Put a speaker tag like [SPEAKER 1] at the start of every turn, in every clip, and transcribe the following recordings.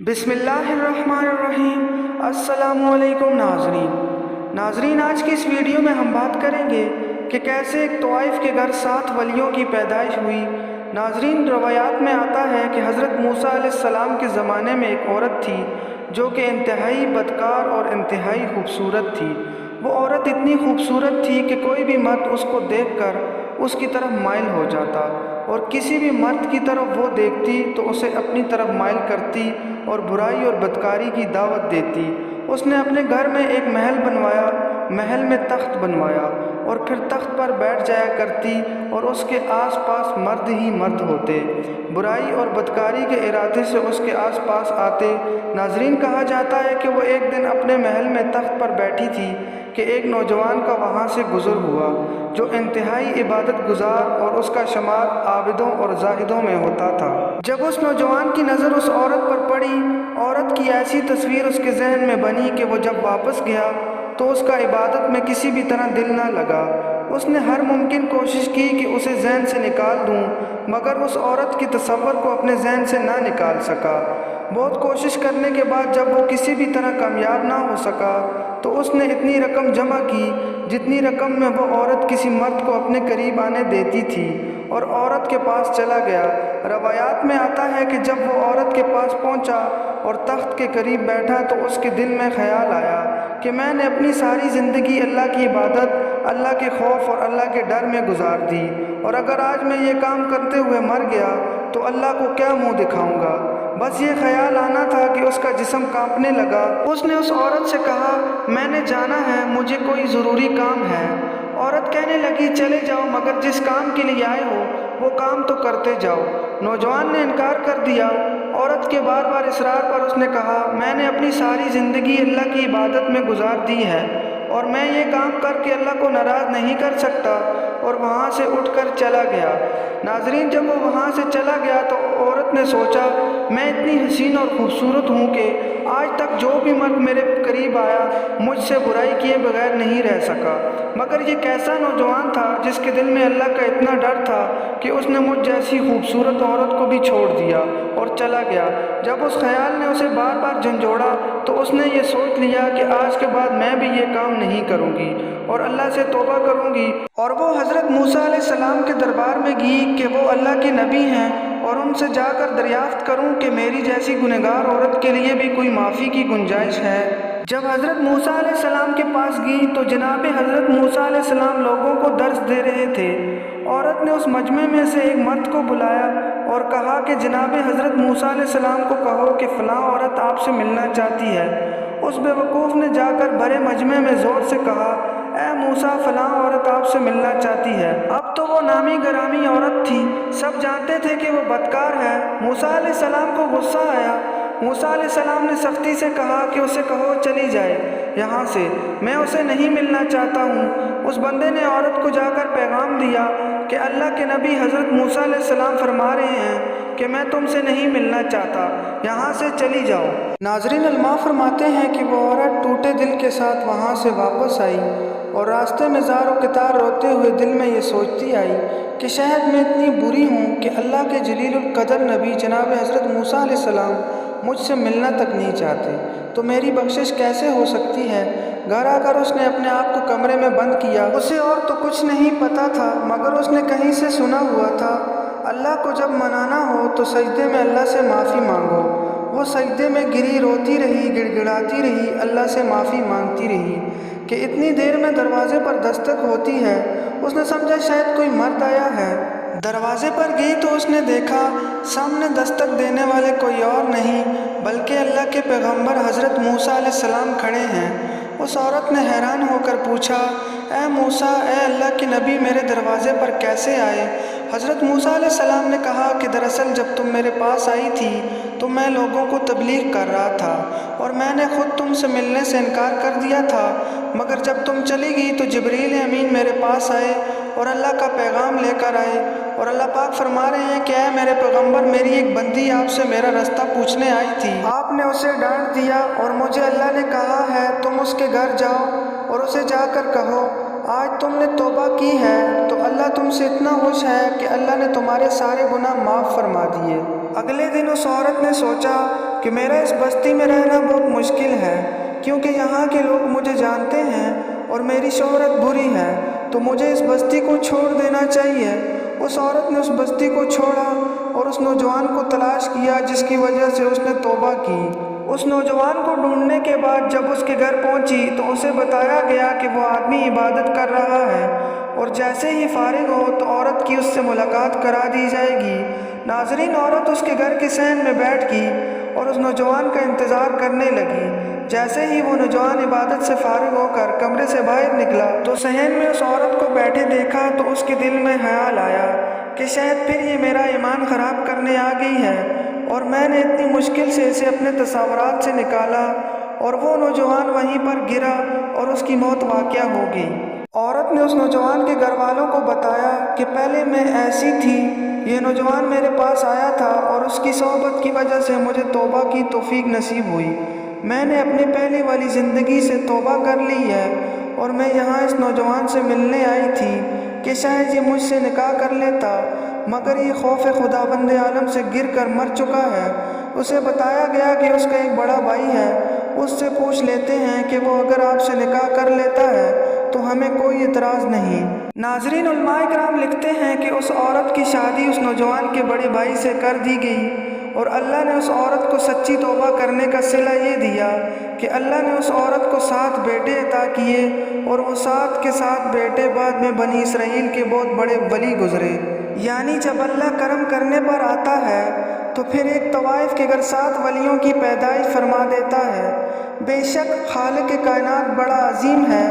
[SPEAKER 1] بسم اللہ الرحمن الرحیم۔ السلام علیکم ناظرین، آج کی اس ویڈیو میں ہم بات کریں گے کہ کیسے ایک طائف کے گھر 7 ولیوں کی پیدائش ہوئی۔ ناظرین، روایات میں آتا ہے کہ حضرت موسیٰ علیہ السلام کے زمانے میں ایک عورت تھی جو کہ انتہائی بدکار اور انتہائی خوبصورت تھی۔ وہ عورت اتنی خوبصورت تھی کہ کوئی بھی مرد اس کو دیکھ کر اس کی طرف مائل ہو جاتا، اور کسی بھی مرد کی طرف وہ دیکھتی تو اسے اپنی طرف مائل کرتی اور برائی اور بدکاری کی دعوت دیتی۔ اس نے اپنے گھر میں ایک محل بنوایا، محل میں تخت بنوایا اور پھر تخت پر بیٹھ جایا کرتی، اور اس کے آس پاس مرد ہی مرد ہوتے، برائی اور بدکاری کے ارادے سے اس کے آس پاس آتے۔ ناظرین، کہا جاتا ہے کہ وہ ایک دن اپنے محل میں تخت پر بیٹھی تھی کہ ایک نوجوان کا وہاں سے گزر ہوا جو انتہائی عبادت گزار اور اس کا شمار عابدوں اور زاہدوں میں ہوتا تھا۔ جب اس نوجوان کی نظر اس عورت پر پڑی، عورت کی ایسی تصویر اس کے ذہن میں بنی کہ وہ جب واپس گیا تو اس کا عبادت میں کسی بھی طرح دل نہ لگا۔ اس نے ہر ممکن کوشش کی کہ اسے ذہن سے نکال دوں، مگر اس عورت کی تصور کو اپنے ذہن سے نہ نکال سکا۔ بہت کوشش کرنے کے بعد جب وہ کسی بھی طرح کامیاب نہ ہو سکا تو اس نے اتنی رقم جمع کی جتنی رقم میں وہ عورت کسی مرد کو اپنے قریب آنے دیتی تھی، اور عورت کے پاس چلا گیا۔ روایات میں آتا ہے کہ جب وہ عورت کے پاس پہنچا اور تخت کے قریب بیٹھا تو اس کے دل میں خیال آیا کہ میں نے اپنی ساری زندگی اللہ کی عبادت، اللہ کے خوف اور اللہ کے ڈر میں گزار دی، اور اگر آج میں یہ کام کرتے ہوئے مر گیا تو اللہ کو کیا منہ دکھاؤں گا۔ بس یہ خیال آنا تھا کہ اس کا جسم کانپنے لگا۔ اس نے اس عورت سے کہا، میں نے جانا ہے، مجھے کوئی ضروری کام ہے۔ عورت کہنے لگی، چلے جاؤ، مگر جس کام کے لیے آئے ہو وہ کام تو کرتے جاؤ۔ نوجوان نے انکار کر دیا۔ عورت کے بار بار اصرار پر اس نے کہا، میں نے اپنی ساری زندگی اللہ کی عبادت میں گزار دی ہے، اور میں یہ کام کر کے اللہ کو ناراض نہیں کر سکتا، اور وہاں سے اٹھ کر چلا گیا۔ ناظرین، جب وہ وہاں سے چلا گیا تو عورت نے سوچا، میں اتنی حسین اور خوبصورت ہوں کہ آج تک جو بھی مرد میرے قریب آیا مجھ سے برائی کیے بغیر نہیں رہ سکا، مگر یہ کیسا نوجوان تھا جس کے دل میں اللہ کا اتنا ڈر تھا کہ اس نے مجھ جیسی خوبصورت عورت کو بھی چھوڑ دیا اور چلا گیا۔ جب اس خیال نے اسے بار بار جھنجھوڑا تو اس نے یہ سوچ لیا کہ آج کے بعد میں بھی یہ کام نہیں کروں گی اور اللہ سے توبہ کروں گی، اور وہ حضرت موسیٰ علیہ السلام کے دربار میں گئی کہ وہ اللہ کے نبی ہیں، اور ان سے جا کر دریافت کروں کہ میری جیسی گنہگار عورت کے لیے بھی کوئی معافی کی گنجائش ہے۔ جب حضرت موسیٰ علیہ السلام کے پاس گئی تو جناب حضرت موسیٰ علیہ السلام لوگوں کو درس دے رہے تھے۔ عورت نے اس مجمع میں سے ایک مرد کو بلایا اور کہا کہ جناب حضرت موسیٰ علیہ السلام کو کہو کہ فلاں عورت آپ سے ملنا چاہتی ہے۔ اس بے وقوف نے جا کر بڑے مجمع میں زور سے کہا، اے موسیٰ، فلاں عورت آپ سے ملنا چاہتی ہے۔ اب تو وہ نامی گرامی عورت تھی، سب جانتے تھے کہ وہ بدکار ہے۔ موسیٰ علیہ السلام کو غصہ آیا۔ موسیٰ علیہ السلام نے سختی سے کہا کہ اسے کہو چلی جائے یہاں سے، میں اسے نہیں ملنا چاہتا ہوں۔ اس بندے نے عورت کو جا کر پیغام دیا کہ اللہ کے نبی حضرت موسیٰ علیہ السلام فرما رہے ہیں کہ میں تم سے نہیں ملنا چاہتا، یہاں سے چلی جاؤ۔ ناظرین، علماء فرماتے ہیں کہ وہ عورت ٹوٹے دل کے ساتھ وہاں سے واپس آئی، اور راستے میں زار و قطار روتے ہوئے دل میں یہ سوچتی آئی کہ شاید میں اتنی بری ہوں کہ اللہ کے جلیل القدر نبی جناب حضرت موسیٰ علیہ السلام مجھ سے ملنا تک نہیں چاہتے، تو میری بخشش کیسے ہو سکتی ہے۔ گھر آ کر اس نے اپنے آپ کو کمرے میں بند کیا۔ اسے اور تو کچھ نہیں پتا تھا، مگر اس نے کہیں سے سنا ہوا تھا، اللہ کو جب منانا ہو تو سجدے میں اللہ سے معافی مانگو۔ وہ سجدے میں گری، روتی رہی، گڑ گڑاتی رہی، اللہ سے معافی مانگتی رہی کہ اتنی دیر میں دروازے پر دستک ہوتی ہے۔ اس نے سمجھا شاید کوئی مرد آیا ہے۔ دروازے پر گئی تو اس نے دیکھا سامنے دستک دینے والے کوئی اور نہیں بلکہ اللہ کے پیغمبر حضرت موسیٰ علیہ السلام کھڑے ہیں۔ اس عورت نے حیران ہو کر پوچھا، اے موسیٰ، اے اللہ کے نبی، میرے دروازے پر کیسے آئے؟ حضرت موسیٰ علیہ السلام نے کہا کہ دراصل جب تم میرے پاس آئی تھی تو میں لوگوں کو تبلیغ کر رہا تھا، اور میں نے خود تم سے ملنے سے انکار کر دیا تھا، مگر جب تم چلی گئی تو جبریل امین میرے پاس آئے اور اللہ کا پیغام لے کر آئے، اور اللہ پاک فرما رہے ہیں کہ اے میرے پیغمبر، میری ایک بندی آپ سے میرا راستہ پوچھنے آئی تھی، آپ نے اسے ڈانٹ دیا، اور مجھے اللہ نے کہا ہے تم اس کے گھر جاؤ اور اسے جا کر کہو آج تم نے توبہ کی ہے تو اللہ تم سے اتنا خوش ہے کہ اللہ نے تمہارے سارے گناہ معاف فرما دیے۔ اگلے دن اس عورت نے سوچا کہ میرا اس بستی میں رہنا بہت مشکل ہے، کیونکہ یہاں کے لوگ مجھے جانتے ہیں اور میری شہرت بری ہے، تو مجھے اس بستی کو چھوڑ دینا چاہیے۔ اس عورت نے اس بستی کو چھوڑا اور اس نوجوان کو تلاش کیا جس کی وجہ سے اس نے توبہ کی۔ اس نوجوان کو ڈھونڈنے کے بعد جب اس کے گھر پہنچی تو اسے بتایا گیا کہ وہ آدمی عبادت کر رہا ہے اور جیسے ہی فارغ ہو تو عورت کی اس سے ملاقات کرا دی جائے گی۔ ناظرین، عورت اس کے گھر کے صحن میں بیٹھ گئی اور اس نوجوان کا انتظار کرنے لگی۔ جیسے ہی وہ نوجوان عبادت سے فارغ ہو کر کمرے سے باہر نکلا تو صحن میں اس عورت کو بیٹھے دیکھا تو اس کے دل میں خیال آیا کہ شاید پھر یہ میرا ایمان خراب کرنے آ گئی ہے، اور میں نے اتنی مشکل سے اسے اپنے تصورات سے نکالا، اور وہ نوجوان وہیں پر گرا اور اس کی موت واقع ہو گئی۔ عورت نے اس نوجوان کے گھر والوں کو بتایا کہ پہلے میں ایسی تھی، یہ نوجوان میرے پاس آیا تھا اور اس کی صحبت کی وجہ سے مجھے توبہ کی توفیق نصیب ہوئی۔ میں نے اپنی پہلی والی زندگی سے توبہ کر لی ہے اور میں یہاں اس نوجوان سے ملنے آئی تھی کہ شاید یہ مجھ سے نکاح کر لیتا، مگر یہ خوف خداوند عالم سے گر کر مر چکا ہے۔ اسے بتایا گیا کہ اس کا ایک بڑا بھائی ہے، اس سے پوچھ لیتے ہیں کہ وہ اگر آپ سے نکاح کر لیتا ہے تو ہمیں کوئی اعتراض نہیں۔ ناظرین، علماء کرام لکھتے ہیں کہ اس عورت کی شادی اس نوجوان کے بڑے بھائی سے کر دی گئی، اور اللہ نے اس عورت کو سچی توبہ کرنے کا صلہ یہ دیا کہ اللہ نے اس عورت کو 7 بیٹے عطا کیے، اور وہ 7 کے 7 بیٹے بعد میں بنی اسرائیل کے بہت بڑے ولی گزرے۔ یعنی جب اللہ کرم کرنے پر آتا ہے تو پھر ایک طوائف کے گھر 7 ولیوں کی پیدائش فرما دیتا ہے۔ بے شک خالق کائنات بڑا عظیم ہے،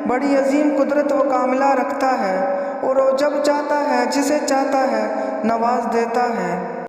[SPEAKER 1] بڑی عظیم قدرت و کاملہ رکھتا ہے، اور وہ جب چاہتا ہے جسے چاہتا ہے نواز دیتا ہے۔